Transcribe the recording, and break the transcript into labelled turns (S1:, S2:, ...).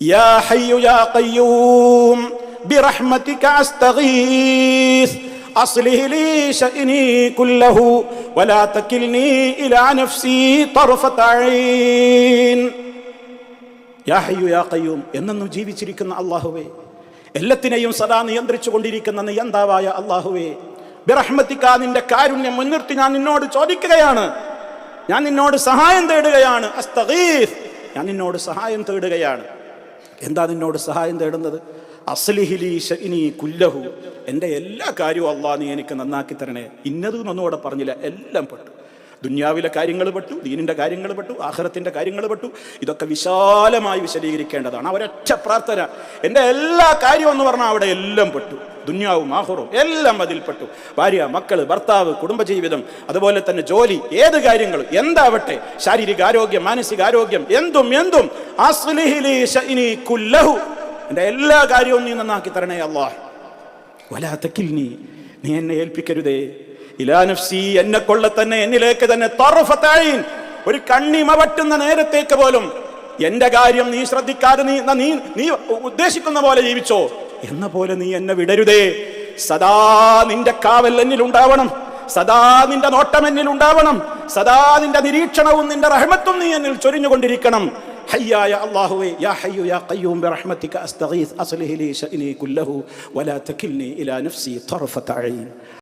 S1: يا حي يا قيوم برحمتك أستغيث أصلح لي شأني كله ولا تكلني إلى نفسي طرفة عين يا حي يا قيوم എന്നെന്നും ജീവിച്ചിരിക്കുന്ന അല്ലാഹുവേ, എല്ലാത്തിനെയും സദാ നിയന്ത്രിച്ചു കൊണ്ടിരിക്കുന്ന നിയന്താവായ അല്ലാഹുവേ, ബിറഹ്മതിക നിന്റെ കാരുണ്യം മുൻനിർത്തി ഞാൻ നിന്നോട് ചോദിക്കുകയാണ്, ഞാൻ നിന്നോട് സഹായം തേടുകയാണ്. അസ്തഗീസ്, ഞാൻ നിന്നോട് സഹായം തേടുകയാണ്. എന്താ നിന്നോട് സഹായം തേടുന്നത്? അസ്ലിഹി ലീ ശഅനി കുല്ലഹു, എൻ്റെ എല്ലാ കാര്യവും അല്ലാഹ് നീ എനിക്ക് നന്നാക്കി തരണേ. ഇന്നത് ഒന്നുകൂടെ പറഞ്ഞില്ല, എല്ലാം പെട്ടു. ദുന്യാവിലെ കാര്യങ്ങൾ പെട്ടു, ദീനിൻ്റെ കാര്യങ്ങൾ പെട്ടു, ആഖിറത്തിൻ്റെ കാര്യങ്ങൾ പെട്ടു. ഇതൊക്കെ വിശാലമായി വിശദീകരിക്കേണ്ടതാണ്. ഒരൊറ്റ പ്രാർത്ഥന, എൻ്റെ എല്ലാ കാര്യവും എന്ന് പറഞ്ഞാൽ അവിടെ എല്ലാം പെട്ടു. ദുന്യാവും ആഖിറവും എല്ലാം അതിൽപ്പെട്ടു. ഭാര്യ, മക്കൾ, ഭർത്താവ്, കുടുംബജീവിതം, അതുപോലെ തന്നെ ജോലി, ഏത് കാര്യങ്ങളും എന്താവട്ടെ, ശാരീരിക ആരോഗ്യം, മാനസികാരോഗ്യം, എന്തും അസ്ലിഹി ലീ ശഅനി കുല്ലഹു, എൻ്റെ എല്ലാ കാര്യവും നീ നന്നാക്കി തരണേ അല്ലാഹ്. വലാ തകിൽനി, നീ എന്നെ ഏൽപ്പിക്കരുതേ, ഇലാ നഫ്സി, എന്നെ കൊള്ള തന്നെ, എന്നിലേക്ക് തന്നെ, തർഫത ഐൻ, ഒരു കണ്ണിമ പറ്റുന്ന നേരത്തേക്ക് പോലും എന്റെ കാര്യം നീ ശ്രദ്ധിക്കാതെ നീ ഉദ്ദേശിക്കുന്ന പോലെ ജീവിച്ചോ എന്ന പോലെ നീ എന്നെ വിടരുതേ. സദാ നിന്റെ കാവൽ എന്നിൽ ഉണ്ടാവണം, സദാ നിന്റെ നോട്ടം എന്നിൽ ഉണ്ടാവണം, സദാ നിന്റെ നിരീക്ഷണവും നിന്റെ റഹ്മത്തും നീ എന്നിൽ ചൊരിഞ്ഞുകൊണ്ടിരിക്കണം. ഹയ്യായ അല്ലാഹുവേ, യാ ഹയ്യു യാ ഖയ്യൂം ബിറഹ്മതിക അസ്തഗീസ് അസ്ലിഹി ലീ ശഅനി കുല്ലഹു വലാ തകിൽനി ഇലാ നഫ്സി തർഫത ഐൻ.